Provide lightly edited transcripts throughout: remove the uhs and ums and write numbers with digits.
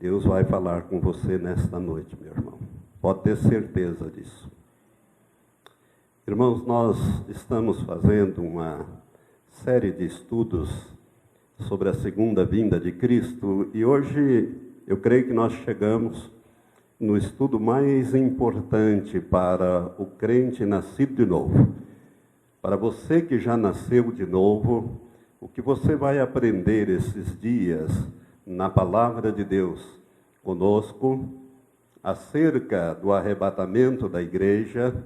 Deus vai falar com você nesta noite, meu irmão. Pode ter certeza disso. Irmãos, nós estamos fazendo uma série de estudos sobre a segunda vinda de Cristo e hoje eu creio que nós chegamos no estudo mais importante para o crente nascido de novo. Para você que já nasceu de novo, o que você vai aprender esses dias na palavra de Deus conosco, acerca do arrebatamento da igreja,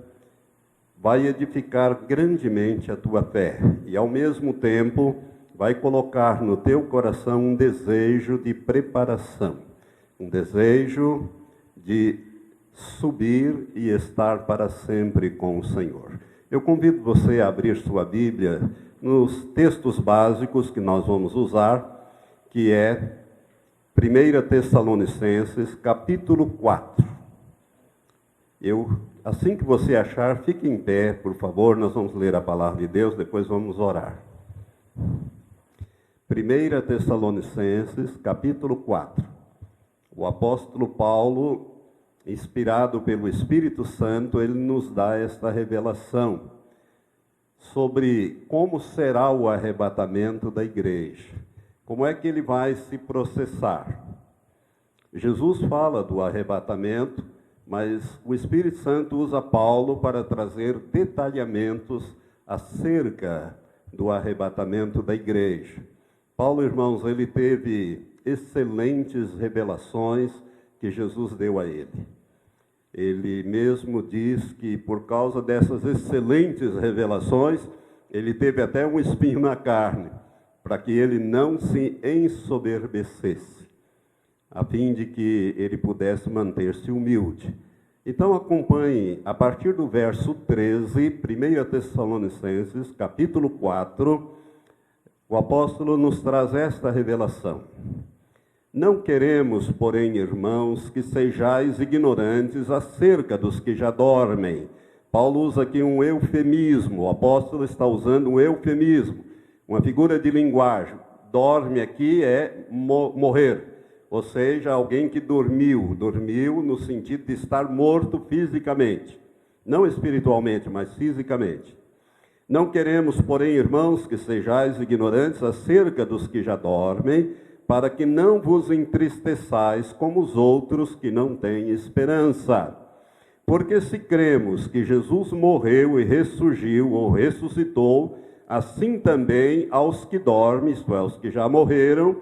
vai edificar grandemente a tua fé e ao mesmo tempo vai colocar no teu coração um desejo de preparação, um desejo de subir e estar para sempre com o Senhor. Eu convido você a abrir sua Bíblia nos textos básicos que nós vamos usar, que é 1 Tessalonicenses, capítulo 4. Assim que você achar, fique em pé, por favor, nós vamos ler a palavra de Deus, depois vamos orar. 1 Tessalonicenses, capítulo 4. O apóstolo Paulo, inspirado pelo Espírito Santo, ele nos dá esta revelação sobre como será o arrebatamento da igreja. Como é que ele vai se processar? Jesus fala do arrebatamento, mas o Espírito Santo usa Paulo para trazer detalhamentos acerca do arrebatamento da igreja. Paulo, irmãos, ele teve excelentes revelações que Jesus deu a ele. Ele mesmo diz que por causa dessas excelentes revelações, ele teve até um espinho na carne, para que ele não se ensoberbecesse, a fim de que ele pudesse manter-se humilde. Então acompanhe, a partir do verso 13, 1 Tessalonicenses, capítulo 4, o apóstolo nos traz esta revelação. Não queremos, porém, irmãos, que sejais ignorantes acerca dos que já dormem. Paulo usa aqui um eufemismo, o apóstolo está usando um eufemismo, uma figura de linguagem. Dorme aqui é morrer, ou seja, alguém que dormiu no sentido de estar morto fisicamente, não espiritualmente, mas fisicamente. Não queremos, porém, irmãos, que sejais ignorantes acerca dos que já dormem, para que não vos entristeçais como os outros que não têm esperança. Porque se cremos que Jesus morreu e ressurgiu ou ressuscitou, assim também aos que dormem, isto é, aos que já morreram,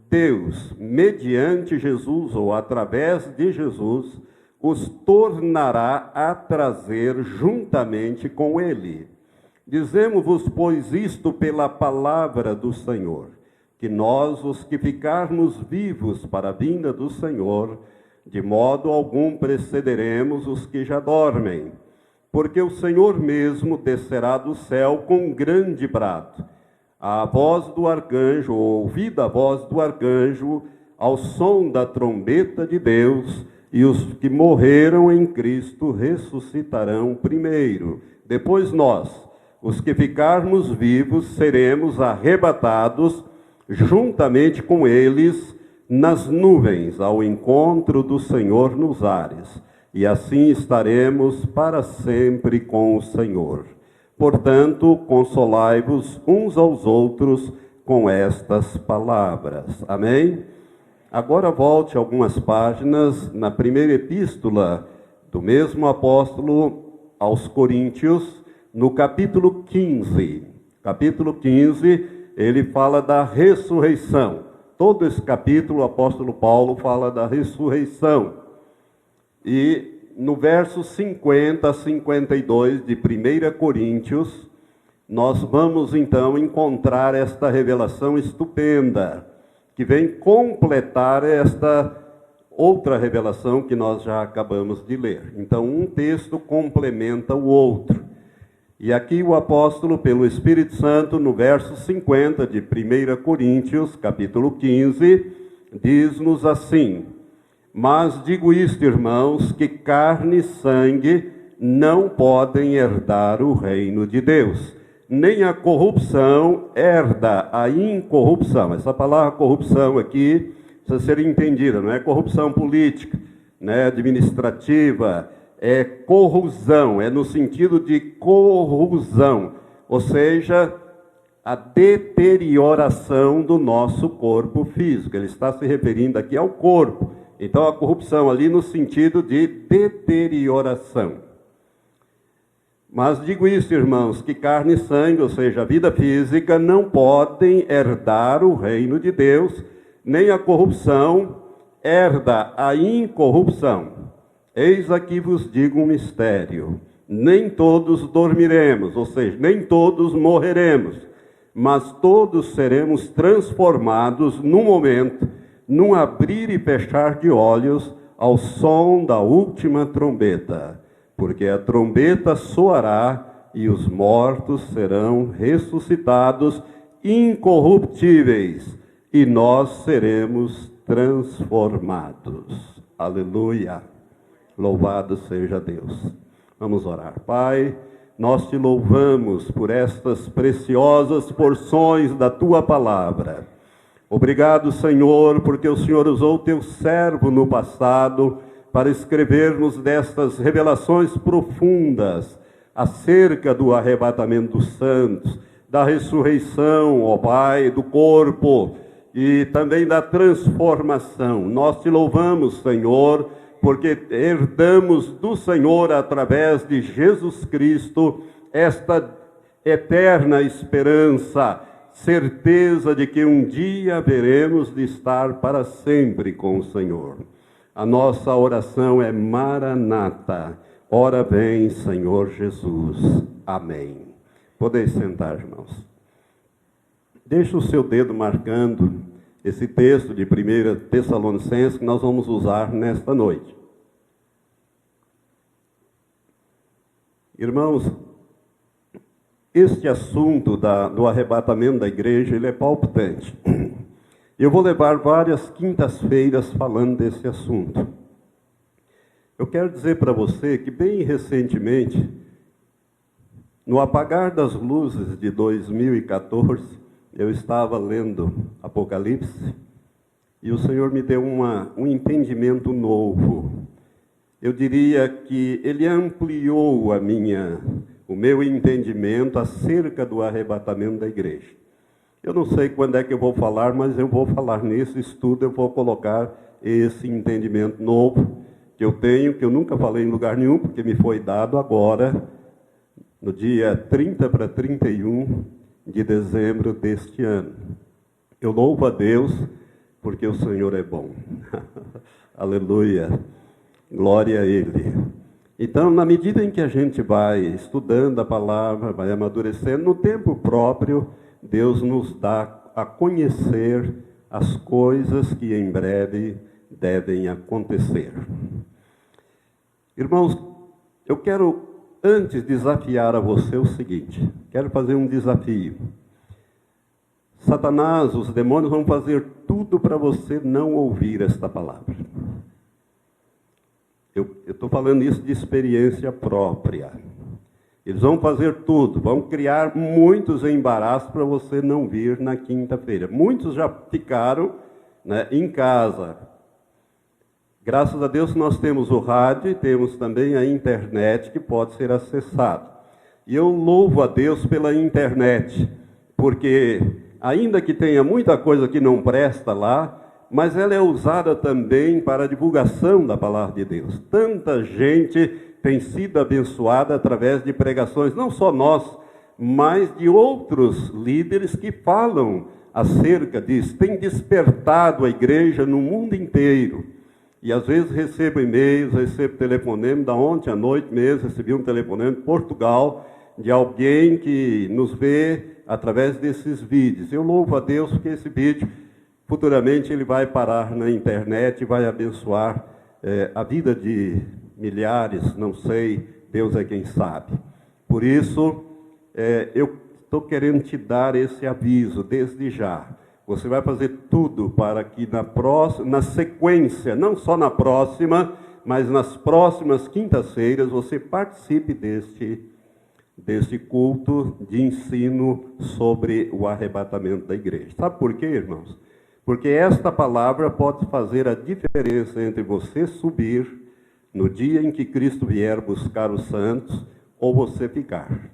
Deus, mediante Jesus ou através de Jesus, os tornará a trazer juntamente com Ele. Dizemos-vos, pois, isto pela palavra do Senhor, que nós, os que ficarmos vivos para a vinda do Senhor, de modo algum precederemos os que já dormem. Porque o Senhor mesmo descerá do céu com grande brado, a voz do arcanjo, ou ouvida a voz do arcanjo, ao som da trombeta de Deus, e os que morreram em Cristo ressuscitarão primeiro. Depois nós, os que ficarmos vivos, seremos arrebatados juntamente com eles nas nuvens, ao encontro do Senhor nos ares. E assim estaremos para sempre com o Senhor. Portanto, consolai-vos uns aos outros com estas palavras. Amém? Agora volte algumas páginas na primeira epístola do mesmo apóstolo aos Coríntios, no capítulo 15. Capítulo 15, ele fala da ressurreição. Todo esse capítulo, o apóstolo Paulo fala da ressurreição. E no verso 50 a 52 de 1 Coríntios, nós vamos então encontrar esta revelação estupenda, que vem completar esta outra revelação que nós já acabamos de ler. Então, um texto complementa o outro. E aqui o apóstolo, pelo Espírito Santo, no verso 50 de 1 Coríntios, capítulo 15, diz-nos assim: Mas digo isto, irmãos, que carne e sangue não podem herdar o reino de Deus, nem a corrupção herda a incorrupção. Essa palavra corrupção aqui precisa ser entendida, não é corrupção política, né, administrativa, é corrosão, é no sentido de corrosão, ou seja, a deterioração do nosso corpo físico. Ele está se referindo aqui ao corpo. Então, a corrupção ali no sentido de deterioração. Mas digo isso, irmãos, que carne e sangue, ou seja, a vida física, não podem herdar o reino de Deus, nem a corrupção herda a incorrupção. Eis aqui vos digo um mistério: nem todos dormiremos, ou seja, nem todos morreremos, mas todos seremos transformados num momento, num abrir e fechar de olhos, ao som da última trombeta. Porque a trombeta soará e os mortos serão ressuscitados incorruptíveis, e nós seremos transformados. Aleluia! Louvado seja Deus. Vamos orar. Pai, nós te louvamos por estas preciosas porções da tua palavra. Obrigado, Senhor, porque o Senhor usou o teu servo no passado para escrever-nos destas revelações profundas acerca do arrebatamento dos santos, da ressurreição, ó Pai, do corpo e também da transformação. Nós te louvamos, Senhor, porque herdamos do Senhor, através de Jesus Cristo, esta eterna esperança, certeza de que um dia veremos de estar para sempre com o Senhor. A nossa oração é Maranata, ora vem, Senhor Jesus. Amém. Podeis sentar, irmãos. Deixa o seu dedo marcando esse texto de 1 Tessalonicenses que nós vamos usar nesta noite. Irmãos, este assunto do arrebatamento da igreja, ele é palpitante. Eu vou levar várias quintas-feiras falando desse assunto. Eu quero dizer para você que bem recentemente, no apagar das luzes de 2014, eu estava lendo Apocalipse e o Senhor me deu um entendimento novo. Eu diria que ele ampliou o meu entendimento acerca do arrebatamento da igreja. Eu não sei quando é que eu vou falar, mas eu vou falar nesse estudo, eu vou colocar esse entendimento novo que eu tenho, que eu nunca falei em lugar nenhum, porque me foi dado agora, no dia 30 para 31 de dezembro deste ano. Eu louvo a Deus, porque o Senhor é bom. Aleluia. Glória a Ele. Então, na medida em que a gente vai estudando a palavra, vai amadurecendo, no tempo próprio, Deus nos dá a conhecer as coisas que em breve devem acontecer. Irmãos, eu quero antes desafiar a você o seguinte, quero fazer um desafio. Satanás, os demônios vão fazer tudo para você não ouvir esta palavra. Eu estou falando isso de experiência própria. Eles vão fazer tudo, vão criar muitos embaraços para você não vir na quinta-feira. Muitos já ficaram, né, em casa. Graças a Deus nós temos o rádio e temos também a internet que pode ser acessado. E eu louvo a Deus pela internet, porque ainda que tenha muita coisa que não presta lá, mas ela é usada também para a divulgação da palavra de Deus. Tanta gente tem sido abençoada através de pregações, não só nós, mas de outros líderes que falam acerca disso. Tem despertado a igreja no mundo inteiro. E às vezes recebo e-mails, recebo telefonema, da ontem à noite mesmo, recebi um telefonema de Portugal, de alguém que nos vê através desses vídeos. Eu louvo a Deus porque esse vídeo, futuramente, ele vai parar na internet e vai abençoar a vida de milhares, não sei, Deus é quem sabe. Por isso, eu estou querendo te dar esse aviso desde já. Você vai fazer tudo para que na sequência, não só na próxima, mas nas próximas quintas-feiras, você participe deste culto de ensino sobre o arrebatamento da igreja. Sabe por quê, irmãos? Porque esta palavra pode fazer a diferença entre você subir no dia em que Cristo vier buscar os santos ou você ficar.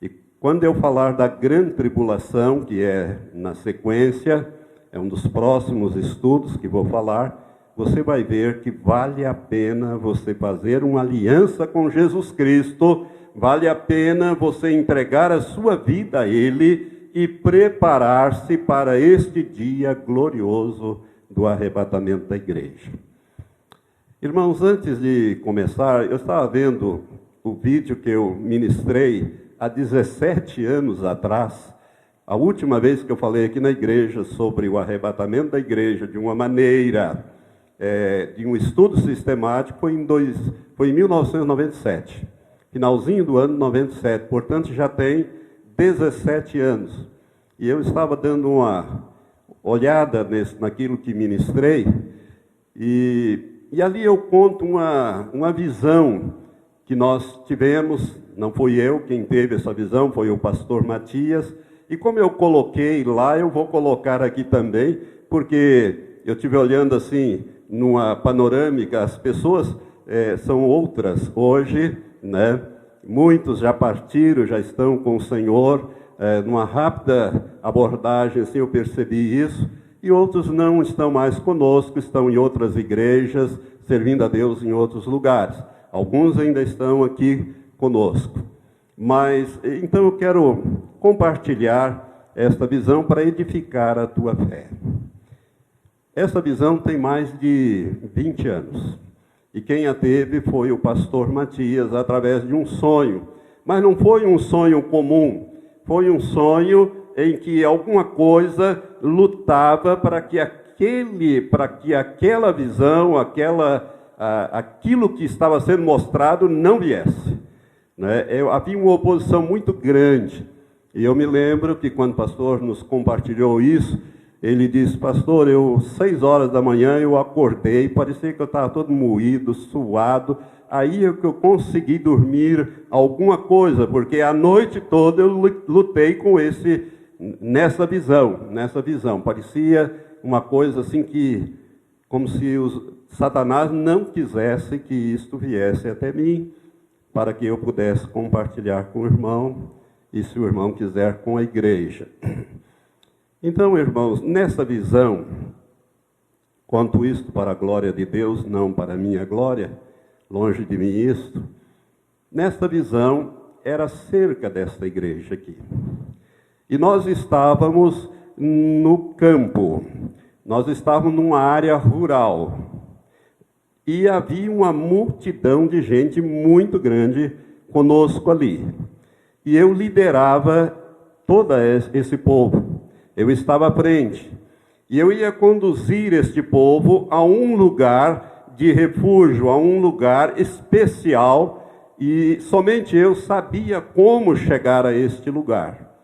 E quando eu falar da grande tribulação, que é na sequência, é um dos próximos estudos que vou falar, você vai ver que vale a pena você fazer uma aliança com Jesus Cristo, vale a pena você entregar a sua vida a Ele e preparar-se para este dia glorioso do arrebatamento da igreja. Irmãos, antes de começar, eu estava vendo o vídeo que eu ministrei há 17 anos atrás. A última vez que eu falei aqui na igreja sobre o arrebatamento da igreja de uma maneira, de um estudo sistemático, foi em 1997, finalzinho do ano 97, portanto já tem 17 anos. E eu estava dando uma olhada naquilo que ministrei, e ali eu conto uma visão que nós tivemos. Não fui eu quem teve essa visão, foi o pastor Matias. E como eu coloquei lá, eu vou colocar aqui também, porque eu estive olhando assim, numa panorâmica, as pessoas são outras hoje, né? Muitos já partiram, já estão com o Senhor. Numa rápida abordagem, assim, eu percebi isso. E outros não estão mais conosco, estão em outras igrejas, servindo a Deus em outros lugares. Alguns ainda estão aqui conosco. Mas, então eu quero compartilhar esta visão para edificar a tua fé. Essa visão tem mais de 20 anos. E quem a teve foi o pastor Matias, através de um sonho. Mas não foi um sonho comum, foi um sonho em que alguma coisa lutava para que aquela visão, aquilo que estava sendo mostrado não viesse. Né? Havia uma oposição muito grande. E eu me lembro que quando o pastor nos compartilhou isso, ele disse: pastor, 6 horas da manhã eu acordei, parecia que eu estava todo moído, suado. Aí é que eu consegui dormir alguma coisa, porque a noite toda eu lutei com nessa visão. Parecia uma coisa assim como se Satanás não quisesse que isto viesse até mim, para que eu pudesse compartilhar com o irmão, e se o irmão quiser, com a igreja. Então, irmãos, nessa visão, quanto isto para a glória de Deus, não para a minha glória, longe de mim isto, nesta visão era acerca desta igreja aqui. E nós estávamos no campo, nós estávamos numa área rural, e havia uma multidão de gente muito grande conosco ali. E eu liderava todo esse povo. Eu estava à frente. E eu ia conduzir este povo a um lugar de refúgio, a um lugar especial. E somente eu sabia como chegar a este lugar.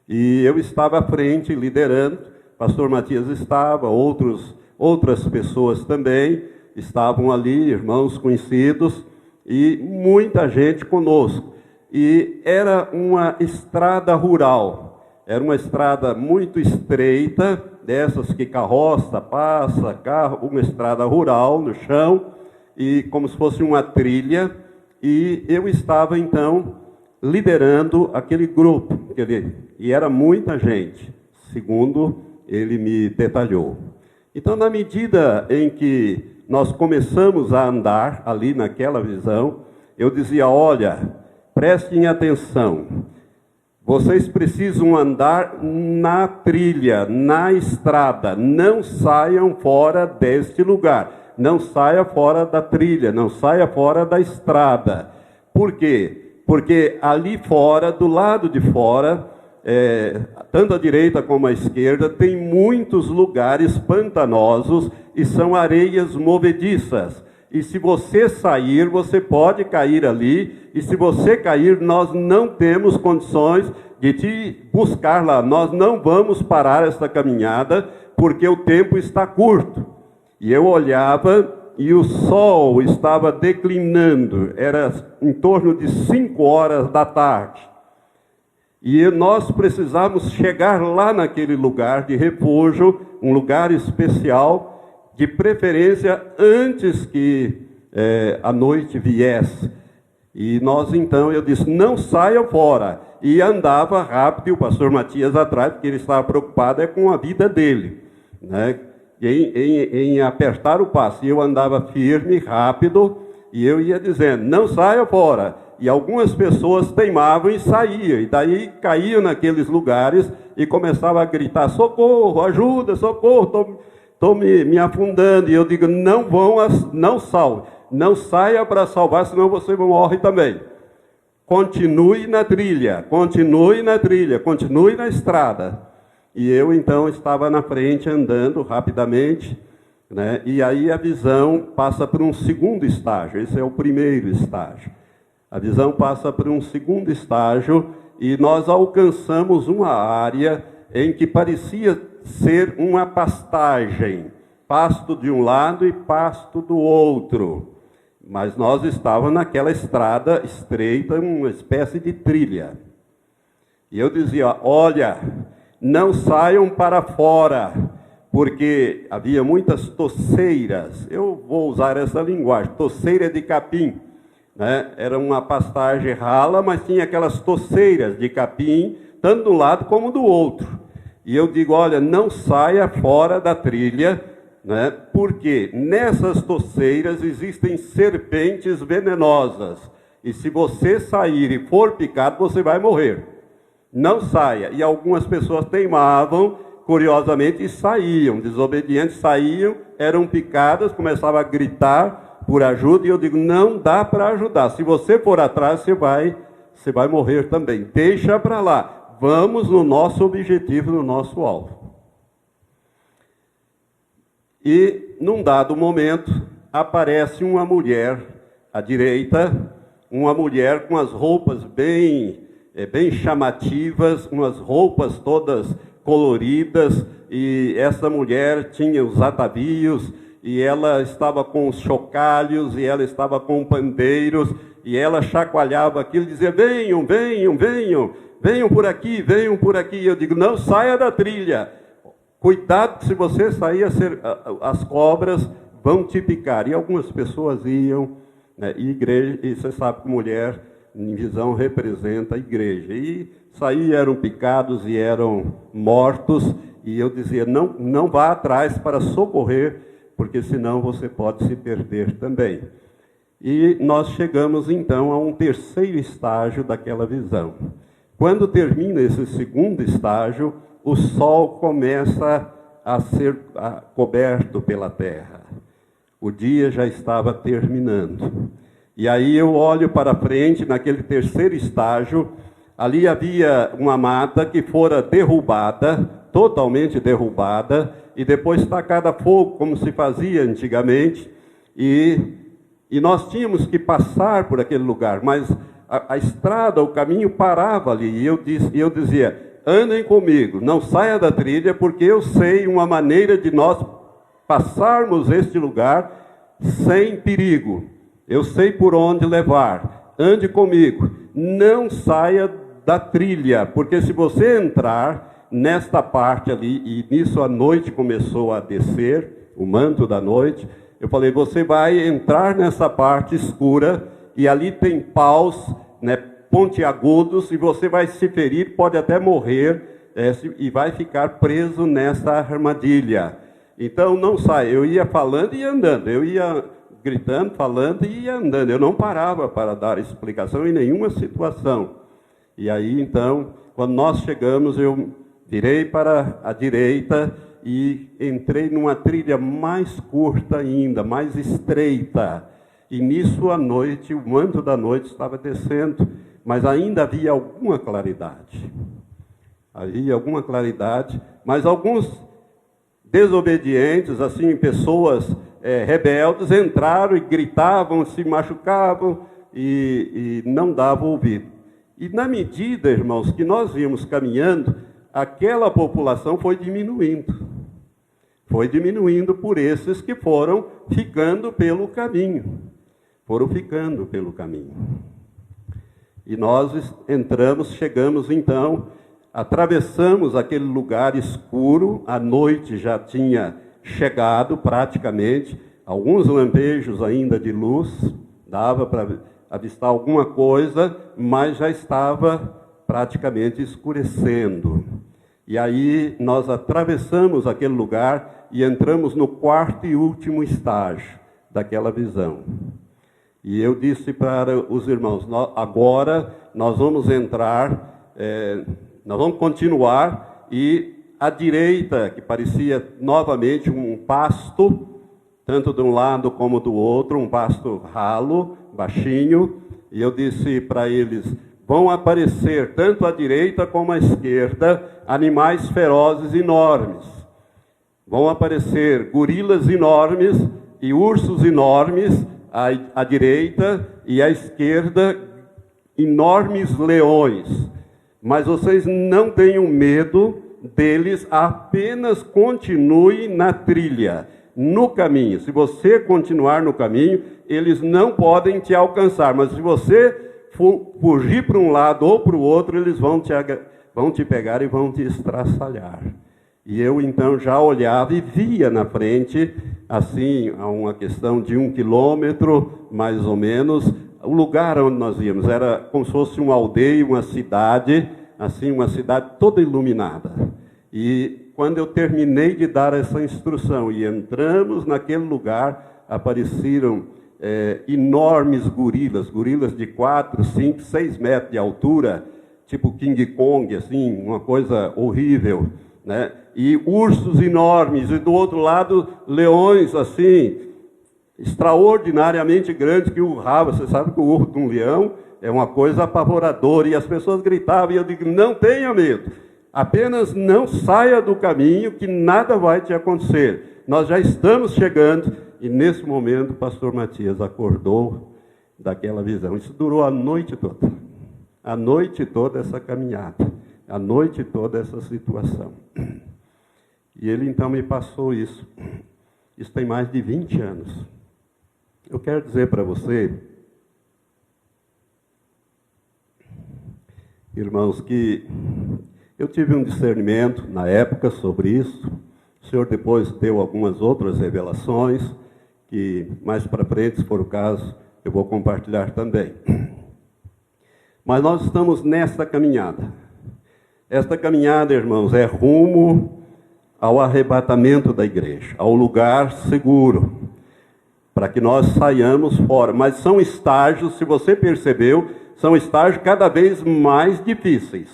E eu estava à frente, liderando. Pastor Matias estava, outras pessoas também estavam ali, irmãos conhecidos, e muita gente conosco. E era uma estrada rural, era uma estrada muito estreita, dessas que carroça passa, carro, uma estrada rural no chão, e como se fosse uma trilha, e eu estava então liderando aquele grupo, e era muita gente, segundo ele me detalhou. Então, na medida em que nós começamos a andar ali naquela visão, eu dizia: olha, prestem atenção, vocês precisam andar na trilha, na estrada, não saiam fora deste lugar, não saia fora da trilha, não saia fora da estrada. Por quê? Porque ali fora, do lado de fora, tanto à direita como à esquerda, tem muitos lugares pantanosos e são areias movediças. E se você sair, você pode cair ali, e se você cair, nós não temos condições de te buscar lá. Nós não vamos parar esta caminhada, porque o tempo está curto. E eu olhava, e o sol estava declinando, era em torno de 5 horas da tarde. E nós precisamos chegar lá naquele lugar de refúgio, um lugar especial, de preferência antes que a noite viesse. E nós então, eu disse, não saiam fora. E andava rápido, e o pastor Matias atrás, porque ele estava preocupado com a vida dele, né? Em apertar o passo. E eu andava firme, rápido, e eu ia dizendo, não saiam fora. E algumas pessoas teimavam e saíam, e daí caíam naqueles lugares e começavam a gritar, socorro, ajuda, socorro, estou me afundando. E eu digo, não salve, não saia para salvar, senão você morre também. Continue na trilha, continue na trilha, continue na estrada. E eu então estava na frente andando rapidamente, né? E aí a visão passa por um segundo estágio, esse é o primeiro estágio. A visão passa por um segundo estágio e nós alcançamos uma área em que parecia ser uma pastagem, pasto de um lado e pasto do outro. Mas nós estávamos naquela estrada estreita, uma espécie de trilha. E eu dizia, olha, não saiam para fora, porque havia muitas toceiras. Eu vou usar essa linguagem, toceira de capim. Né? Era uma pastagem rala, mas tinha aquelas toceiras de capim, tanto de um lado como do outro. E eu digo, olha, não saia fora da trilha, né? Porque nessas toceiras existem serpentes venenosas. E se você sair e for picado, você vai morrer. Não saia. E algumas pessoas teimavam, curiosamente, e saíam. Desobedientes saíam, eram picadas, começavam a gritar por ajuda. E eu digo, não dá para ajudar. Se você for atrás, você vai morrer também. Deixa para lá. Vamos no nosso objetivo, no nosso alvo. E, num dado momento, aparece uma mulher à direita, uma mulher com as roupas bem chamativas, umas roupas todas coloridas, e essa mulher tinha os atavios, e ela estava com os chocalhos, e ela estava com pandeiros, e ela chacoalhava aquilo e dizia, venham, venham, venham, venham por aqui, venham por aqui. E eu digo, não saia da trilha. Cuidado, se você sair, as cobras vão te picar. E algumas pessoas iam, né, igreja, e você sabe que mulher, em visão, representa a igreja. E saíam, eram picados e eram mortos. E eu dizia, não vá atrás para socorrer, porque senão você pode se perder também. E nós chegamos então a um terceiro estágio daquela visão. Quando termina esse segundo estágio, o sol começa a ser coberto pela terra. O dia já estava terminando. E aí eu olho para frente, naquele terceiro estágio, ali havia uma mata que fora derrubada, totalmente derrubada, e depois tacada a fogo, como se fazia antigamente, e nós tínhamos que passar por aquele lugar, mas a estrada, o caminho parava ali, e eu dizia, andem comigo, não saia da trilha, porque eu sei uma maneira de nós passarmos este lugar sem perigo. Eu sei por onde levar, ande comigo, não saia da trilha, porque se você entrar nesta parte ali, e nisso a noite começou a descer, o manto da noite, eu falei, você vai entrar nessa parte escura, e ali tem paus, né, pontiagudos, e você vai se ferir, pode até morrer, e vai ficar preso nessa armadilha. Então não sai. Eu ia falando e andando, eu ia gritando, falando e ia andando. Eu não parava para dar explicação em nenhuma situação. E aí então, quando nós chegamos, eu virei para a direita e entrei numa trilha mais curta ainda, mais estreita. E nisso à noite, o manto da noite estava descendo, mas ainda havia alguma claridade. Havia alguma claridade, mas alguns desobedientes, assim, pessoas rebeldes, entraram e gritavam, se machucavam e não davam ouvido. E na medida, irmãos, que nós íamos caminhando, aquela população foi diminuindo. Foi diminuindo por esses que foram ficando pelo caminho. Foram ficando pelo caminho. E nós entramos, chegamos então, atravessamos aquele lugar escuro, a noite já tinha chegado praticamente, alguns lampejos ainda de luz, dava para avistar alguma coisa, mas já estava praticamente escurecendo. E aí nós atravessamos aquele lugar e entramos no quarto e último estágio daquela visão. E eu disse para os irmãos, agora nós vamos entrar, nós vamos continuar, e à direita, que parecia novamente um pasto, tanto de um lado como do outro, um pasto ralo, baixinho, e eu disse para eles, vão aparecer tanto à direita como à esquerda animais ferozes enormes. Vão aparecer gorilas enormes e ursos enormes à direita, e à esquerda enormes leões. Mas vocês não tenham medo deles, apenas continue na trilha, no caminho. Se você continuar no caminho, eles não podem te alcançar, mas se você fugir para um lado ou para o outro, eles vão te pegar e vão te estraçalhar. E eu então já olhava e via na frente, assim, a uma questão de 1 quilômetro, mais ou menos, o lugar onde nós íamos era como se fosse uma aldeia, uma cidade, assim, uma cidade toda iluminada. E quando eu terminei de dar essa instrução e entramos naquele lugar, apareceram enormes gorilas de 4, 5, 6 metros de altura, tipo King Kong, assim, uma coisa horrível, né? E ursos enormes, e do outro lado, leões, assim, extraordinariamente grandes, que urravam. Você sabe que o urro de um leão é uma coisa apavoradora, e as pessoas gritavam, e eu digo, não tenha medo, apenas não saia do caminho, que nada vai te acontecer. Nós já estamos chegando. E nesse momento o pastor Matias acordou daquela visão. Isso durou a noite toda essa caminhada, a noite toda essa situação. E ele então me passou isso. Isso tem mais de 20 anos. Eu quero dizer para você, irmãos, que eu tive um discernimento na época sobre isso. O Senhor depois deu algumas outras revelações, que mais para frente, se for o caso, eu vou compartilhar também. Mas nós estamos nesta caminhada. Esta caminhada, irmãos, é rumo ao arrebatamento da igreja, ao lugar seguro, para que nós saiamos fora. Mas são estágios, se você percebeu, são estágios cada vez mais difíceis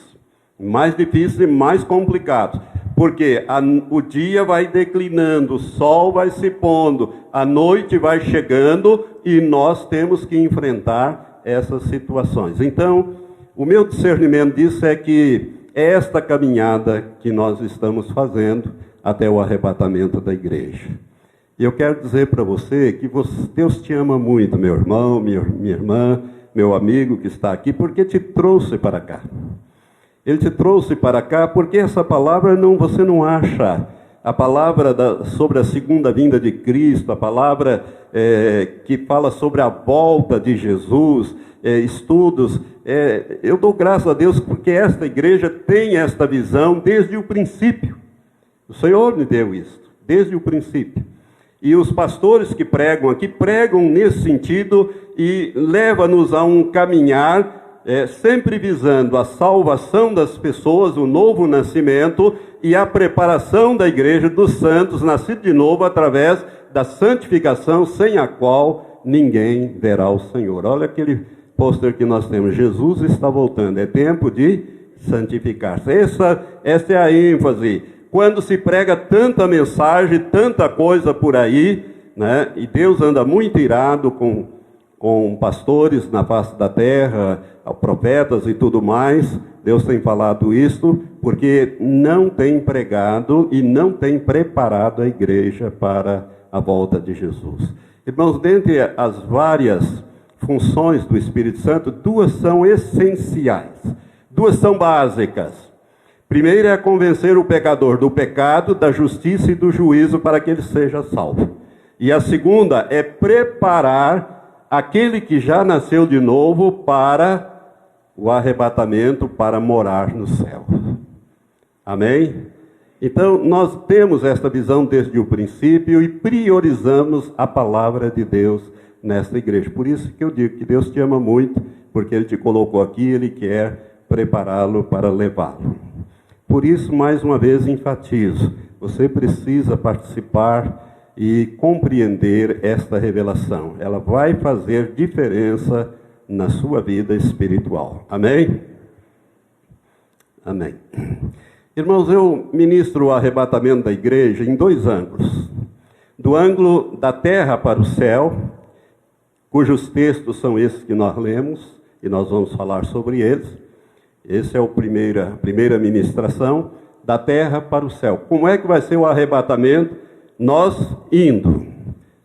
e mais complicados. Porque o dia vai declinando, o sol vai se pondo, a noite vai chegando e nós temos que enfrentar essas situações. Então, o meu discernimento disso é que é esta caminhada que nós estamos fazendo até o arrebatamento da igreja. E eu quero dizer para você que Deus te ama muito, meu irmão, minha irmã, meu amigo que está aqui, porque te trouxe para cá. Ele te trouxe para cá porque essa palavra você não acha. A palavra sobre a segunda vinda de Cristo, a palavra que fala sobre a volta de Jesus, estudos. Eu dou graças a Deus porque esta igreja tem esta visão desde o princípio. O Senhor me deu isso, desde o princípio. E os pastores que pregam aqui, pregam nesse sentido e levam-nos a um caminhar sempre visando a salvação das pessoas, o novo nascimento e a preparação da igreja dos santos, nascidos de novo através da santificação, sem a qual ninguém verá o Senhor. Olha aquele pôster que nós temos, Jesus está voltando, é tempo de santificar-se. Essa é a ênfase. Quando se prega tanta mensagem, tanta coisa por aí, né? E Deus anda muito irado com pastores na face da terra, profetas e tudo mais. Deus tem falado isso porque não tem pregado e não tem preparado a igreja para a volta de Jesus. Irmãos, dentre as várias funções do Espírito Santo, 2 são essenciais, 2 são básicas. Primeiro é convencer o pecador do pecado, da justiça e do juízo para que ele seja salvo. E a segunda é preparar aquele que já nasceu de novo para o arrebatamento para morar no céu. Amém? Então, nós temos esta visão desde o princípio e priorizamos a palavra de Deus nesta igreja. Por isso que eu digo que Deus te ama muito, porque Ele te colocou aqui, Ele quer prepará-lo para levá-lo. Por isso, mais uma vez, enfatizo, você precisa participar e compreender esta revelação. Ela vai fazer diferença na sua vida espiritual. Amém? Amém. Irmãos, eu ministro o arrebatamento da igreja em 2 ângulos. Do ângulo da terra para o céu, cujos textos são esses que nós lemos, e nós vamos falar sobre eles. Essa é a primeira ministração, da terra para o céu. Como é que vai ser o arrebatamento? Nós indo,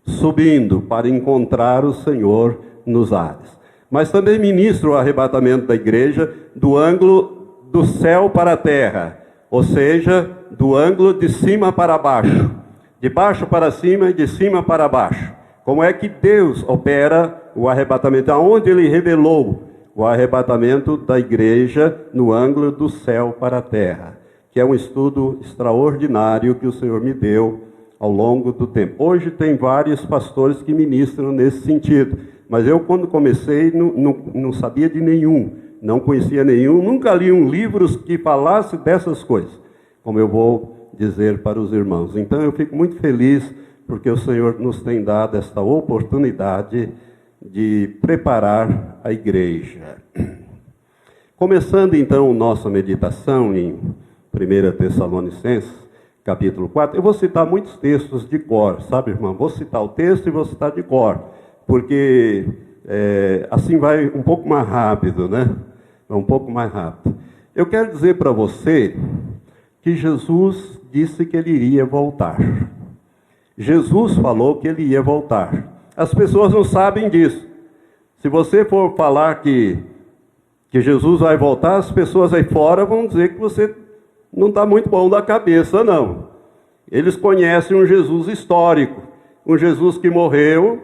subindo para encontrar o Senhor nos ares. Mas também ministro o arrebatamento da igreja do ângulo do céu para a terra, ou seja, do ângulo de cima para baixo, de baixo para cima e de cima para baixo. Como é que Deus opera o arrebatamento? Aonde Ele revelou o arrebatamento da igreja no ângulo do céu para a terra, que é um estudo extraordinário que o Senhor me deu ao longo do tempo. Hoje tem vários pastores que ministram nesse sentido, mas eu, quando comecei, não sabia de nenhum, não conhecia nenhum, nunca li um livro que falasse dessas coisas, como eu vou dizer para os irmãos. Então eu fico muito feliz, porque o Senhor nos tem dado esta oportunidade de preparar a igreja. Começando então nossa meditação em 1 Tessalonicenses, capítulo 4, eu vou citar muitos textos de cor, sabe, irmão? Vou citar o texto e vou citar de cor, porque assim vai um pouco mais rápido, né? Um pouco mais rápido. Eu quero dizer para você que Jesus disse que Ele iria voltar. Jesus falou que Ele ia voltar. As pessoas não sabem disso. Se você for falar que Jesus vai voltar, as pessoas aí fora vão dizer que você não está muito bom da cabeça, não. Eles conhecem um Jesus histórico, um Jesus que morreu,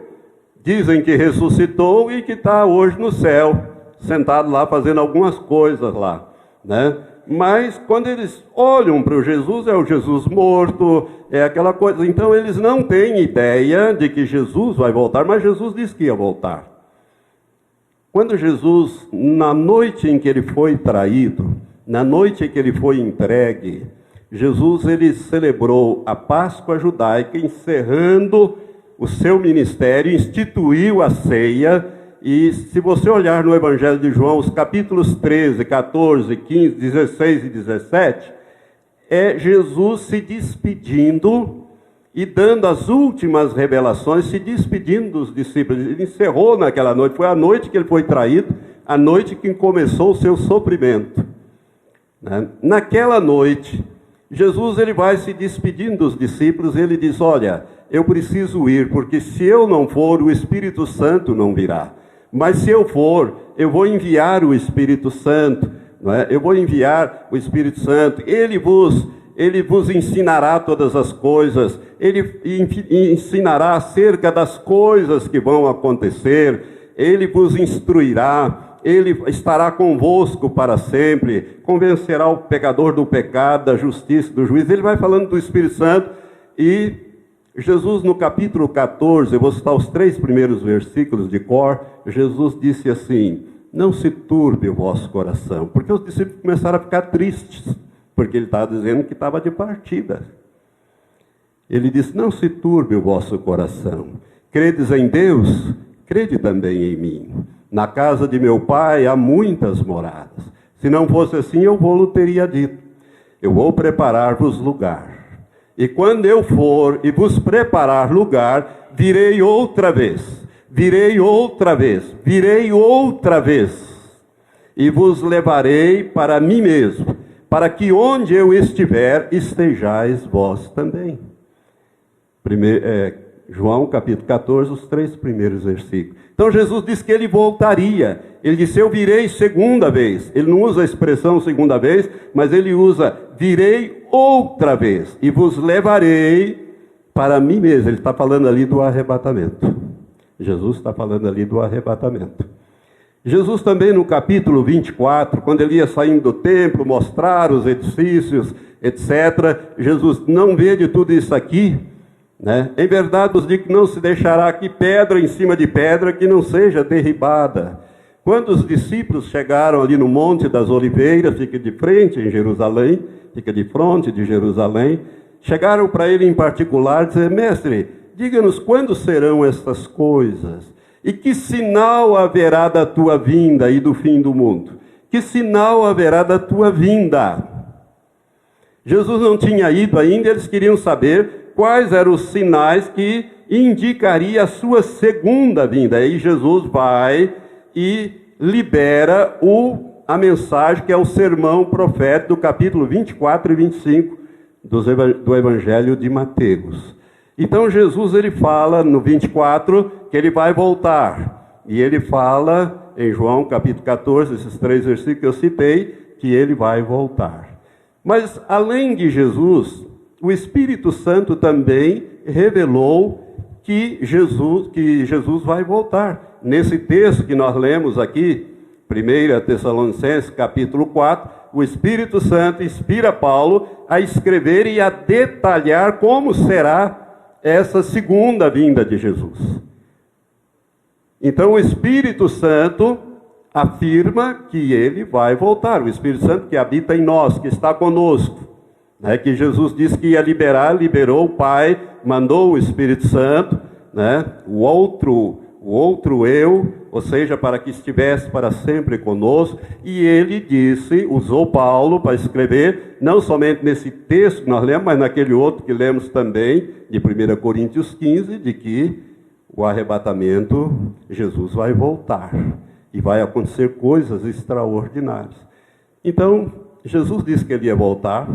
dizem que ressuscitou e que está hoje no céu, sentado lá fazendo algumas coisas lá, né? Mas quando eles olham para o Jesus, é o Jesus morto, é aquela coisa. Então eles não têm ideia de que Jesus vai voltar, mas Jesus disse que ia voltar. Quando Jesus, na noite em que Ele foi traído, na noite em que Ele foi entregue, Jesus ele celebrou a Páscoa judaica, encerrando o seu ministério, instituiu a ceia. E se você olhar no Evangelho de João, os capítulos 13, 14, 15, 16 e 17, é Jesus se despedindo e dando as últimas revelações, se despedindo dos discípulos. Ele encerrou naquela noite, foi a noite que ele foi traído, a noite que começou o seu sofrimento. Naquela noite, Jesus ele vai se despedindo dos discípulos, ele diz: olha, eu preciso ir, porque se eu não for, o Espírito Santo não virá. Mas se eu for, eu vou enviar o Espírito Santo, não é? Eu vou enviar o Espírito Santo, ele vos ensinará todas as coisas, ele ensinará acerca das coisas que vão acontecer, ele vos instruirá, ele estará convosco para sempre, convencerá o pecador do pecado, da justiça, do juízo. Ele vai falando do Espírito Santo. E Jesus, no capítulo 14, eu vou citar os 3 primeiros versículos de cor. Jesus disse assim: não se turbe o vosso coração, porque os discípulos começaram a ficar tristes, porque ele estava dizendo que estava de partida. Ele disse: não se turbe o vosso coração, credes em Deus, crede também em mim. Na casa de meu pai há muitas moradas. Se não fosse assim, eu vou-lo teria dito. Eu vou preparar-vos lugar. E quando eu for e vos preparar lugar, virei outra vez, virei outra vez, virei outra vez, e vos levarei para mim mesmo, para que onde eu estiver, estejais vós também. João capítulo 14, os 3 primeiros versículos. Então Jesus disse que ele voltaria. Ele disse: eu virei segunda vez. Ele não usa a expressão segunda vez, mas ele usa: virei outra vez e vos levarei para mim mesmo. Ele está falando ali do arrebatamento. Jesus está falando ali do arrebatamento. Jesus também no capítulo 24, quando ele ia saindo do templo, mostrar os edifícios, etc., Jesus, não vê de tudo isso aqui, né? Em verdade vos digo que não se deixará aqui pedra em cima de pedra que não seja derribada. Quando os discípulos chegaram ali no Monte das Oliveiras, fica de frente em Jerusalém, fica de fronte de Jerusalém, chegaram para ele em particular, dizer, mestre, diga-nos quando serão estas coisas? E que sinal haverá da tua vinda e do fim do mundo? Que sinal haverá da tua vinda? Jesus não tinha ido ainda, eles queriam saber quais eram os sinais que indicaria a sua segunda vinda. Aí Jesus vai e libera a mensagem que é o sermão profético do capítulo 24 e 25 do Evangelho de Mateus. Então Jesus ele fala no 24 que ele vai voltar. E ele fala em João capítulo 14, esses 3 versículos que eu citei, que ele vai voltar. Mas além de Jesus, o Espírito Santo também revelou que Jesus vai voltar. Nesse texto que nós lemos aqui, 1 Tessalonicenses capítulo 4, o Espírito Santo inspira Paulo a escrever e a detalhar como será essa segunda vinda de Jesus. Então o Espírito Santo afirma que ele vai voltar. O Espírito Santo que habita em nós, que está conosco, né? Que Jesus disse que ia liberar, liberou o Pai, mandou o Espírito Santo, né? O outro eu, ou seja, para que estivesse para sempre conosco, e ele disse, usou Paulo para escrever, não somente nesse texto que nós lemos, mas naquele outro que lemos também, de 1 Coríntios 15, de que o arrebatamento, Jesus vai voltar, e vai acontecer coisas extraordinárias. Então, Jesus disse que ele ia voltar,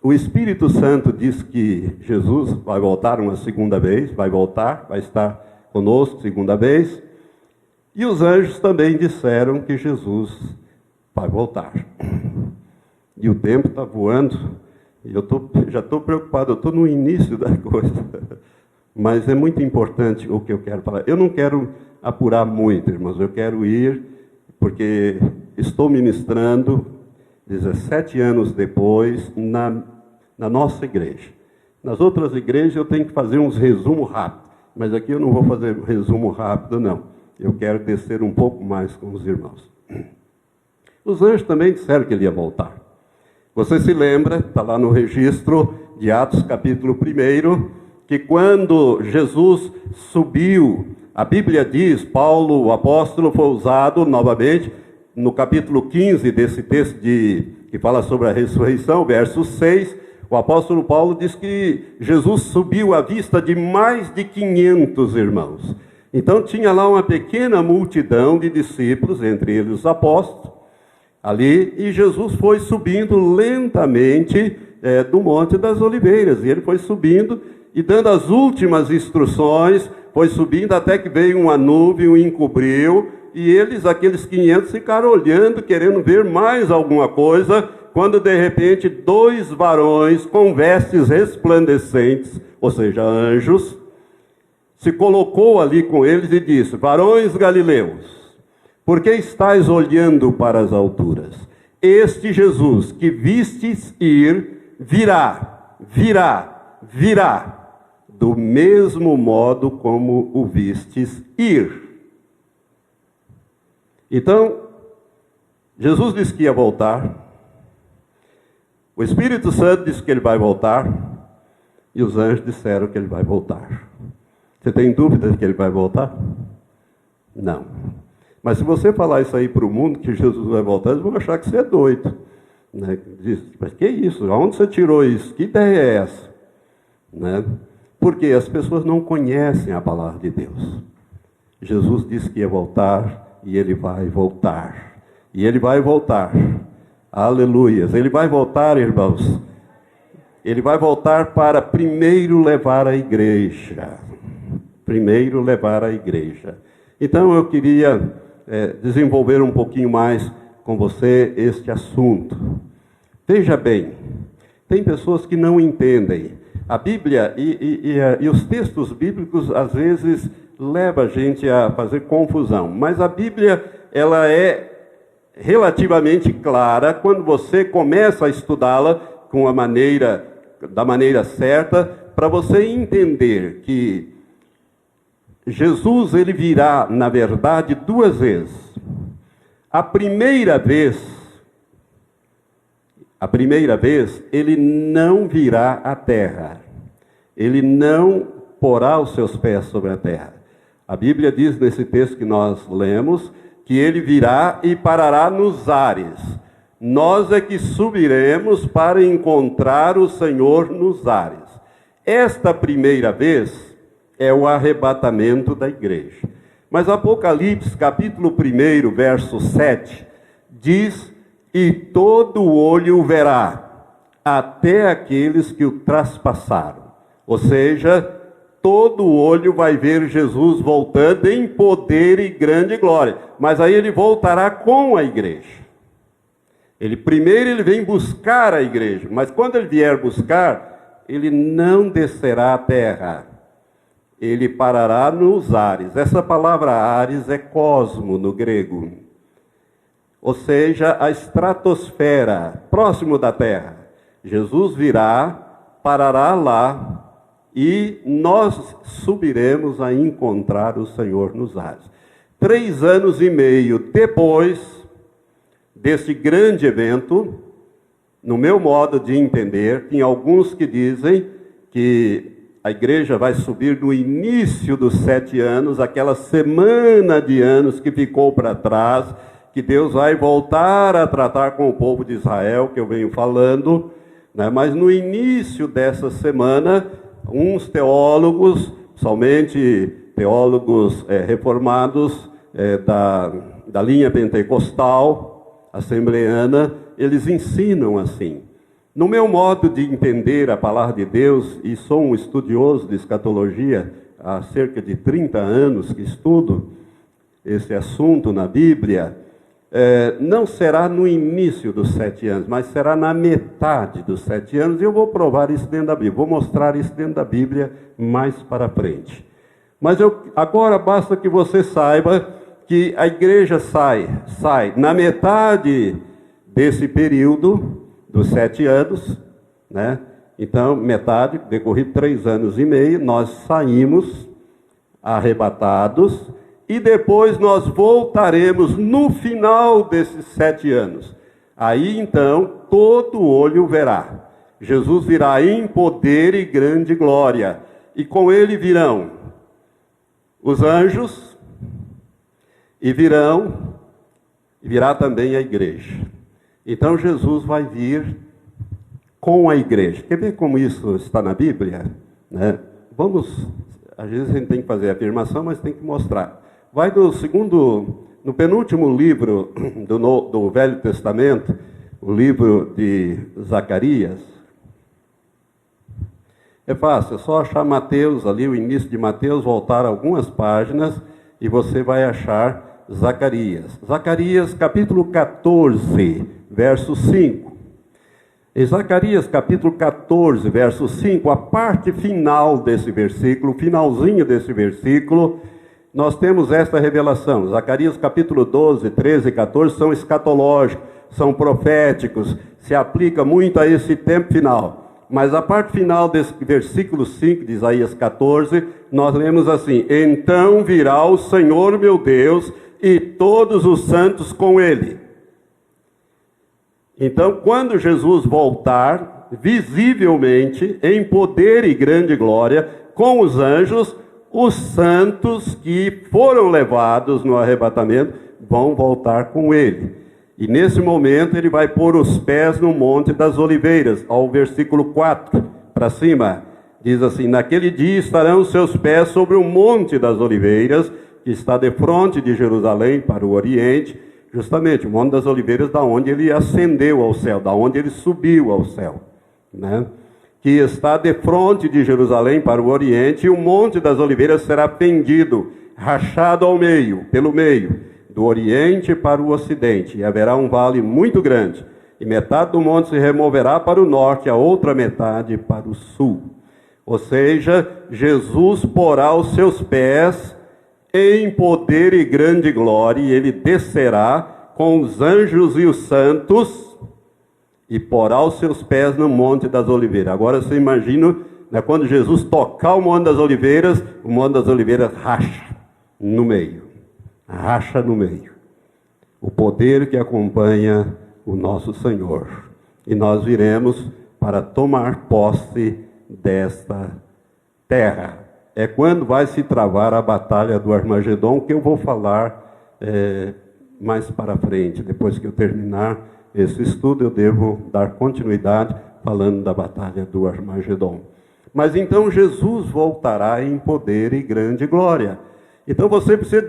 o Espírito Santo diz que Jesus vai voltar uma segunda vez, vai voltar, vai estar conosco segunda vez, e os anjos também disseram que Jesus vai voltar. E o tempo está voando, e eu já estou preocupado, eu estou no início da coisa, mas é muito importante o que eu quero falar. Eu não quero apurar muito, irmãos, eu quero ir, porque estou ministrando 17 anos depois na nossa igreja. Nas outras igrejas eu tenho que fazer uns resumos rápidos, mas aqui eu não vou fazer resumo rápido, não. Eu quero descer um pouco mais com os irmãos. Os anjos também disseram que ele ia voltar. Você se lembra, está lá no registro de Atos capítulo 1, que quando Jesus subiu, a Bíblia diz, Paulo, o apóstolo, foi usado novamente, no capítulo 15 desse texto que fala sobre a ressurreição, verso 6, o apóstolo Paulo diz que Jesus subiu à vista de mais de 500 irmãos. Então tinha lá uma pequena multidão de discípulos, entre eles os apóstolos, ali, e Jesus foi subindo lentamente do Monte das Oliveiras, e ele foi subindo e dando as últimas instruções, foi subindo até que veio uma nuvem, o encobriu, e eles, aqueles 500, ficaram olhando, querendo ver mais alguma coisa, quando de repente 2 varões com vestes resplandecentes, ou seja, anjos, se colocou ali com eles e disse, varões galileus, por que estáis olhando para as alturas? Este Jesus que vistes ir, virá, do mesmo modo como o vistes ir. Então, Jesus disse que ia voltar, o Espírito Santo disse que ele vai voltar, e os anjos disseram que ele vai voltar. Você tem dúvida de que ele vai voltar? Não. Mas se você falar isso aí para o mundo, que Jesus vai voltar, eles vão achar que você é doido. Né? Diz, mas que isso? Aonde você tirou isso? Que ideia é essa? Né? Porque as pessoas não conhecem a palavra de Deus. Jesus disse que ia voltar, e ele vai voltar. E ele vai voltar. Aleluias. Ele vai voltar, irmãos. Ele vai voltar para primeiro levar a igreja. Primeiro levar a igreja. Então eu queria desenvolver um pouquinho mais com você este assunto. Veja bem, tem pessoas que não entendem. A Bíblia e os textos bíblicos às vezes levam a gente a fazer confusão. Mas a Bíblia ela é relativamente clara quando você começa a estudá-la da maneira certa, para você entender que Jesus, ele virá, na verdade, duas vezes. A primeira vez, ele não virá à terra. Ele não porá os seus pés sobre a terra. A Bíblia diz nesse texto que nós lemos, que ele virá e parará nos ares. Nós é que subiremos para encontrar o Senhor nos ares. Esta primeira vez é o arrebatamento da igreja. Mas Apocalipse, capítulo 1, verso 7, diz: e todo olho o verá, até aqueles que o traspassaram. Ou seja, todo olho vai ver Jesus voltando em poder e grande glória. Mas aí ele voltará com a igreja. Primeiro ele vem buscar a igreja, mas quando ele vier buscar, ele não descerá à terra. Ele parará nos ares. Essa palavra ares é cosmo no grego. Ou seja, a estratosfera, próximo da terra. Jesus virá, parará lá, e nós subiremos a encontrar o Senhor nos ares. 3 anos e meio depois desse grande evento, no meu modo de entender, tem alguns que dizem que a igreja vai subir no início dos 7 anos, aquela semana de anos que ficou para trás, que Deus vai voltar a tratar com o povo de Israel, que eu venho falando, né? Mas no início dessa semana, uns teólogos, somente teólogos reformados da linha pentecostal, assembleana, eles ensinam assim. No meu modo de entender a palavra de Deus, e sou um estudioso de escatologia, há cerca de 30 anos que estudo esse assunto na Bíblia, não será no início dos 7 anos, mas será na metade dos 7 anos, e eu vou provar isso dentro da Bíblia, vou mostrar isso dentro da Bíblia mais para frente. Mas agora basta que você saiba que a igreja sai na metade desse período dos 7 anos, né? Então, metade, decorrido 3 anos e meio, nós saímos arrebatados, e depois nós voltaremos no final desses 7 anos. Aí, então, todo olho verá. Jesus virá em poder e grande glória, e com ele virão os anjos, e virá também a igreja. Então Jesus vai vir com a igreja. Quer ver como isso está na Bíblia? Né? Às vezes a gente tem que fazer a afirmação, mas tem que mostrar. Vai no penúltimo livro do Velho Testamento, o livro de Zacarias. É fácil, é só achar Mateus ali, o início de Mateus, voltar algumas páginas, e você vai achar Zacarias. Zacarias capítulo 14, verso 5. Em Zacarias capítulo 14, verso 5, a parte final desse versículo, finalzinho desse versículo, nós temos esta revelação. Zacarias capítulo 12, 13 e 14 são escatológicos, são proféticos, se aplica muito a esse tempo final. Mas a parte final desse versículo 5 de Isaías 14, nós lemos assim: então virá o Senhor meu Deus e todos os santos com ele. Então, quando Jesus voltar, visivelmente, em poder e grande glória, com os anjos, os santos que foram levados no arrebatamento vão voltar com ele. E nesse momento ele vai pôr os pés no Monte das Oliveiras, ao versículo 4 para cima. Diz assim: naquele dia estarão os seus pés sobre o Monte das Oliveiras, que está defronte de Jerusalém para o Oriente, justamente o Monte das Oliveiras, da onde ele ascendeu ao céu, da onde ele subiu ao céu, né? Que está defronte de Jerusalém para o Oriente, e o Monte das Oliveiras será fendido, rachado ao meio, pelo meio, do Oriente para o Ocidente, e haverá um vale muito grande, e metade do monte se removerá para o norte, a outra metade para o sul. Ou seja, Jesus porá os seus pés em poder e grande glória, e ele descerá com os anjos e os santos e porá os seus pés no Monte das Oliveiras. Agora você imagina, né, quando Jesus tocar o Monte das Oliveiras racha no meio. Racha no meio. O poder que acompanha o nosso Senhor. E nós viremos para tomar posse desta terra. É quando vai se travar a batalha do Armagedon, que eu vou falar mais para frente. Depois que eu terminar esse estudo, eu devo dar continuidade falando da batalha do Armagedon. Mas então Jesus voltará em poder e grande glória. Então você precisa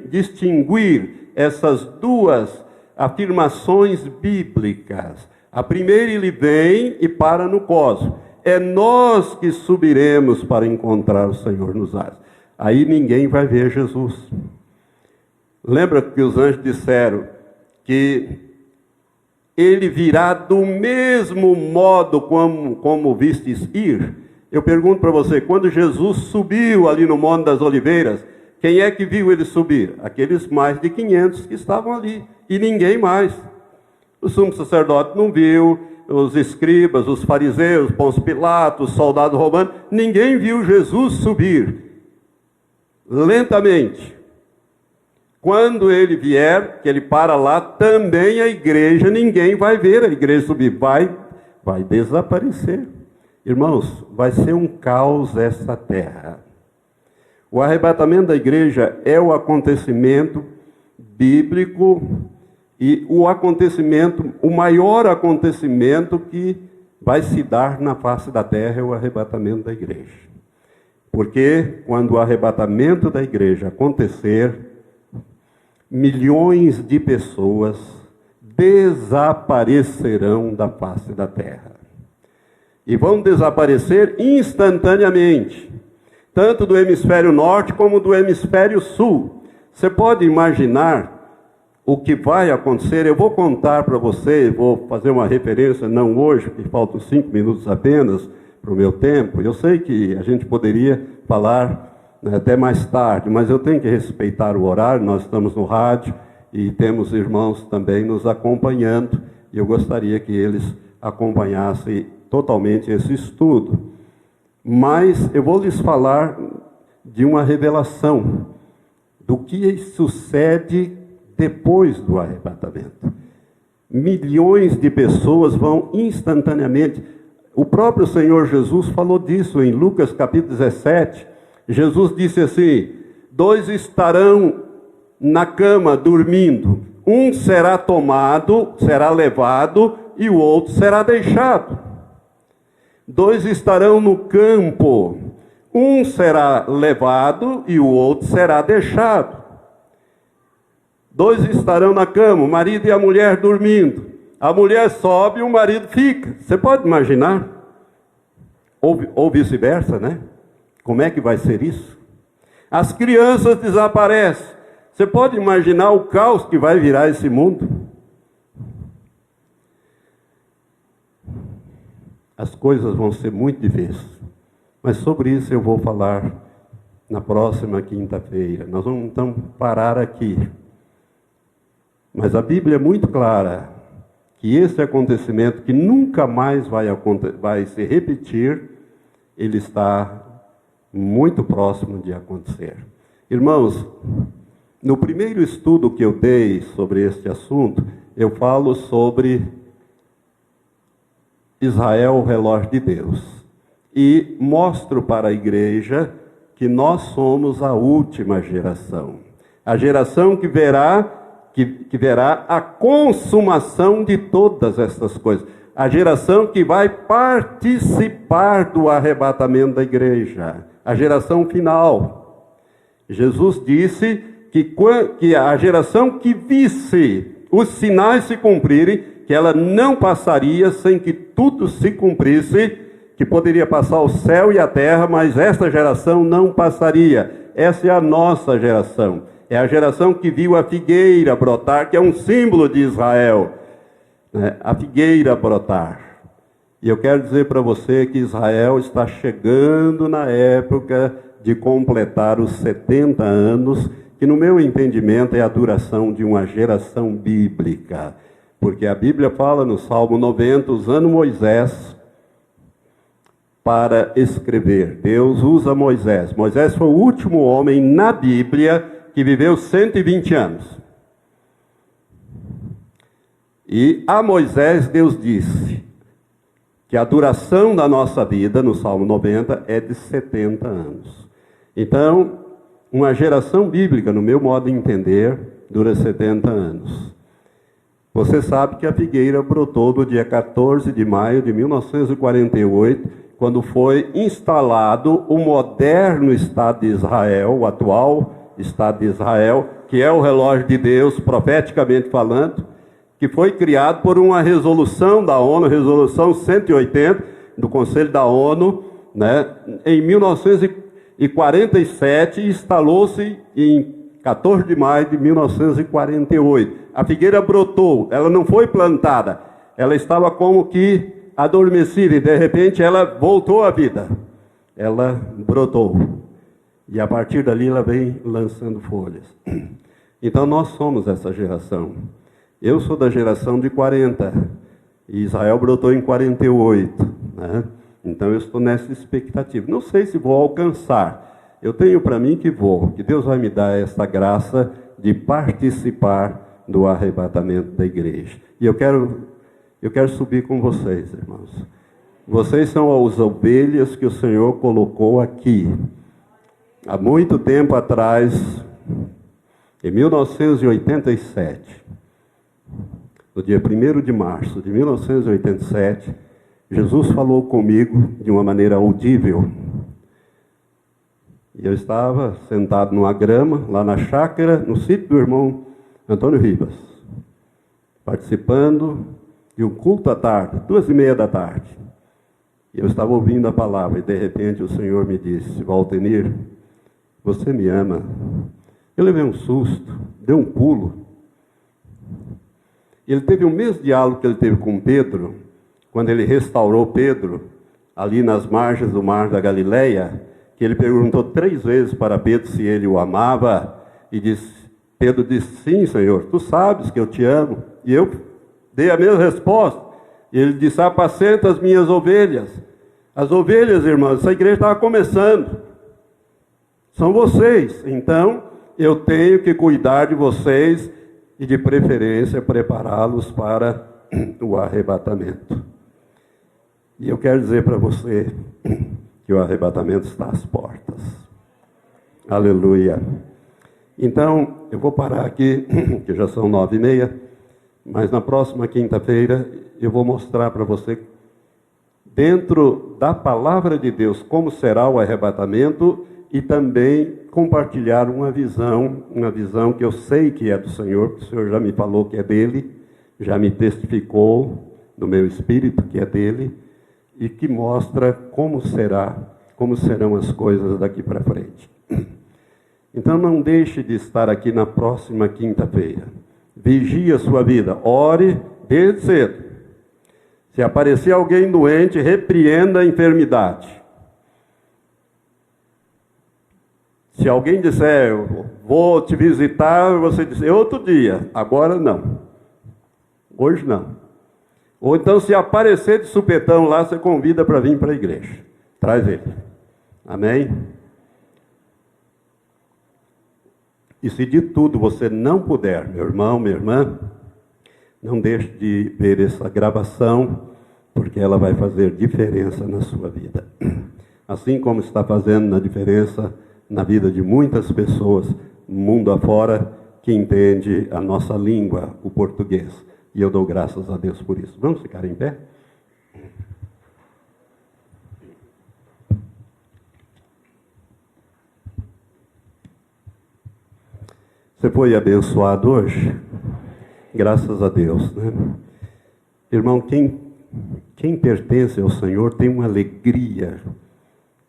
distinguir essas duas afirmações bíblicas. A primeira, ele vem e para no cosmos. É nós que subiremos para encontrar o Senhor nos ares. Aí ninguém vai ver Jesus. Lembra que os anjos disseram que ele virá do mesmo modo como vistes ir? Eu pergunto para você, quando Jesus subiu ali no Monte das Oliveiras, quem é que viu ele subir? Aqueles mais de 500 que estavam ali, e ninguém mais. O sumo sacerdote não viu, os escribas, os fariseus, Pôncio Pilato, os soldados romanos, ninguém viu Jesus subir. Lentamente. Quando ele vier, que ele para lá, também a igreja, ninguém vai ver a igreja subir, vai desaparecer. Irmãos, vai ser um caos essa terra. O arrebatamento da igreja é o acontecimento bíblico e o maior acontecimento que vai se dar na face da terra é o arrebatamento da igreja. Porque quando o arrebatamento da igreja acontecer, milhões de pessoas desaparecerão da face da terra. E vão desaparecer instantaneamente, tanto do hemisfério norte como do hemisfério sul. Você pode imaginar o que vai acontecer? Eu vou contar para você, vou fazer uma referência, não hoje, porque faltam 5 minutos apenas para o meu tempo. Eu sei que a gente poderia falar até mais tarde, mas eu tenho que respeitar o horário. Nós estamos no rádio e temos irmãos também nos acompanhando, e eu gostaria que eles acompanhassem totalmente esse estudo. Mas eu vou lhes falar de uma revelação do que sucede depois do arrebatamento. Milhões de pessoas vão instantaneamente. O próprio Senhor Jesus falou disso em Lucas capítulo 17. Jesus disse assim: 2 estarão na cama dormindo, um será tomado, será levado, e o outro será deixado. 2 estarão no campo, um será levado e o outro será deixado. 2 estarão na cama, o marido e a mulher dormindo. A mulher sobe e o marido fica. Você pode imaginar? Ou vice-versa, né? Como é que vai ser isso? As crianças desaparecem. Você pode imaginar o caos que vai virar esse mundo? As coisas vão ser muito difíceis. Mas sobre isso eu vou falar na próxima quinta-feira. Nós vamos então parar aqui. Mas a Bíblia é muito clara que esse acontecimento, que nunca mais vai se repetir, ele está muito próximo de acontecer. Irmãos, no primeiro estudo que eu dei sobre este assunto, eu falo sobre Israel, o relógio de Deus. E mostro para a igreja que nós somos a última geração. A geração que verá a consumação de todas estas coisas. A geração que vai participar do arrebatamento da igreja. A geração final. Jesus disse que a geração que visse os sinais se cumprirem, que ela não passaria sem que tudo se cumprisse, que poderia passar o céu e a terra, mas esta geração não passaria. Essa é a nossa geração. É a geração que viu a figueira brotar, que é um símbolo de Israel. Né? A figueira brotar. E eu quero dizer para você que Israel está chegando na época de completar os 70 anos, que no meu entendimento é a duração de uma geração bíblica. Porque a Bíblia fala no Salmo 90, usando Moisés para escrever. Deus usa Moisés. Moisés foi o último homem na Bíblia que viveu 120 anos. E a Moisés Deus disse que a duração da nossa vida, no Salmo 90, é de 70 anos. Então, uma geração bíblica, no meu modo de entender, dura 70 anos. Você sabe que a figueira brotou no dia 14 de maio de 1948, quando foi instalado o moderno Estado de Israel, o atual Estado de Israel, que é o relógio de Deus, profeticamente falando, que foi criado por uma resolução da ONU, resolução 180, do Conselho da ONU, né, em 1947, instalou-se em 14 de maio de 1948. A figueira brotou, ela não foi plantada, ela estava como que adormecida, e de repente ela voltou à vida, ela brotou, e a partir dali ela vem lançando folhas. Então nós somos essa geração. Eu sou da geração de 40, e Israel brotou em 48, né? Então eu estou nessa expectativa. Não sei se vou alcançar, eu tenho para mim que vou, que Deus vai me dar essa graça de participar do arrebatamento da igreja. E eu quero subir com vocês, irmãos. Vocês são as ovelhas que o Senhor colocou aqui. Há muito tempo atrás, em 1987, no dia 1º de março de 1987, Jesus falou comigo de uma maneira audível. E eu estava sentado numa grama, lá na chácara, no sítio do irmão Antônio Ribas, participando de um culto à tarde, 2h30 da tarde. E eu estava ouvindo a palavra, e de repente o Senhor me disse: Valtenir, você me ama? Eu levei um susto, dei um pulo. Ele teve o mesmo diálogo que ele teve com Pedro, quando ele restaurou Pedro, ali nas margens do mar da Galileia, que ele perguntou 3 vezes para Pedro se ele o amava, e Pedro disse: sim, Senhor, tu sabes que eu te amo. E eu dei a mesma resposta. E ele disse: apacenta as minhas ovelhas. As ovelhas, irmãos, essa igreja estava começando. São vocês. Então, eu tenho que cuidar de vocês e, de preferência, prepará-los para o arrebatamento. E eu quero dizer para você que o arrebatamento está às portas. Aleluia. Então, eu vou parar aqui, que já são 9h30, mas na próxima quinta-feira eu vou mostrar para você, dentro da palavra de Deus, como será o arrebatamento, e também compartilhar uma visão que eu sei que é do Senhor, que o Senhor já me falou que é dele, já me testificou no meu espírito que é dele, e que mostra como serão as coisas daqui para frente. Então não deixe de estar aqui na próxima quinta-feira. Vigie a sua vida, ore desde cedo. Se aparecer alguém doente, repreenda a enfermidade. Se alguém disser: vou te visitar, você diz: é outro dia, agora não. Hoje não. Ou então, se aparecer de supetão lá, você convida para vir para a igreja. Traz ele. Amém? E se de tudo você não puder, meu irmão, minha irmã, não deixe de ver essa gravação, porque ela vai fazer diferença na sua vida. Assim como está fazendo a diferença na vida de muitas pessoas, mundo afora, que entende a nossa língua, o português. E eu dou graças a Deus por isso. Vamos ficar em pé? Você foi abençoado hoje? Graças a Deus, né? Irmão, quem pertence ao Senhor tem uma alegria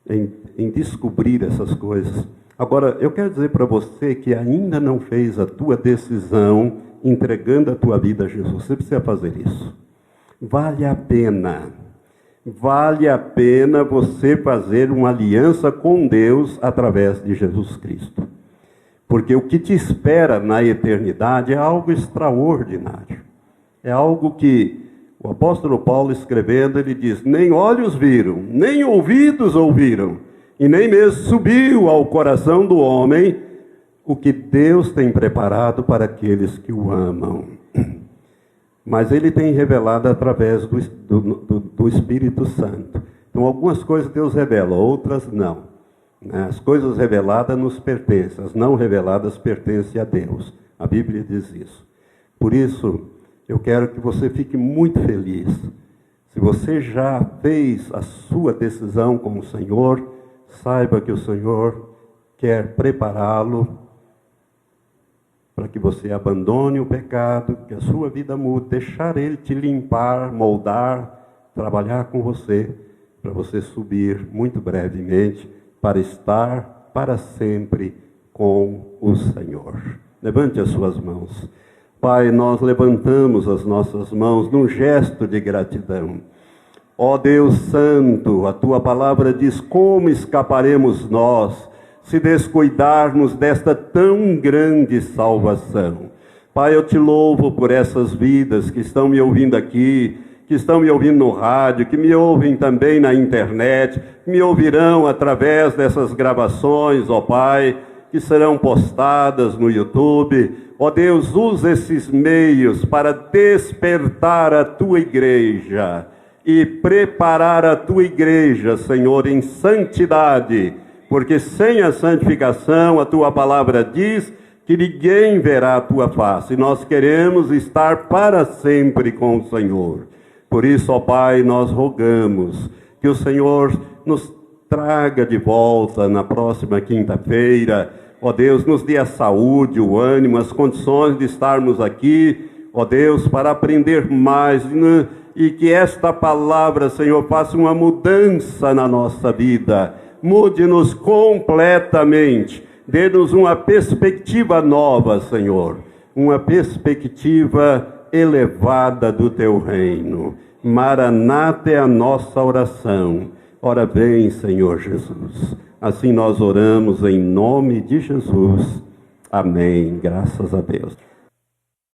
em descobrir essas coisas. Agora, eu quero dizer para você que ainda não fez a tua decisão entregando a tua vida a Jesus. Você precisa fazer isso. Vale a pena. Vale a pena você fazer uma aliança com Deus através de Jesus Cristo. Porque o que te espera na eternidade é algo extraordinário. É algo que o apóstolo Paulo escrevendo, ele diz: nem olhos viram, nem ouvidos ouviram, e nem mesmo subiu ao coração do homem o que Deus tem preparado para aqueles que o amam. Mas ele tem revelado através do Espírito Santo. Então algumas coisas Deus revela, outras não. As coisas reveladas nos pertencem, as não reveladas pertencem a Deus. A Bíblia diz isso. Por isso, eu quero que você fique muito feliz. Se você já fez a sua decisão com o Senhor, saiba que o Senhor quer prepará-lo para que você abandone o pecado, que a sua vida mude, deixar Ele te limpar, moldar, trabalhar com você, para você subir muito brevemente, para estar para sempre com o Senhor. Levante as suas mãos. Pai, nós levantamos as nossas mãos num gesto de gratidão. Ó Deus Santo, a Tua palavra diz: como escaparemos nós se descuidarmos desta tão grande salvação? Pai, eu te louvo por essas vidas que estão me ouvindo aqui, que estão me ouvindo no rádio, que me ouvem também na internet, que me ouvirão através dessas gravações, ó Pai, que serão postadas no YouTube. Ó Deus, usa esses meios para despertar a Tua igreja e preparar a Tua igreja, Senhor, em santidade, porque sem a santificação, a Tua palavra diz que ninguém verá a Tua face. Nós queremos estar para sempre com o Senhor. Por isso, ó Pai, nós rogamos que o Senhor nos traga de volta na próxima quinta-feira. Ó Deus, nos dê a saúde, o ânimo, as condições de estarmos aqui, ó Deus, para aprender mais, e que esta palavra, Senhor, faça uma mudança na nossa vida. Mude-nos completamente. Dê-nos uma perspectiva nova, Senhor. Uma perspectiva elevada do Teu reino. Maranata é a nossa oração. Ora vem, Senhor Jesus. Assim nós oramos em nome de Jesus. Amém. Graças a Deus.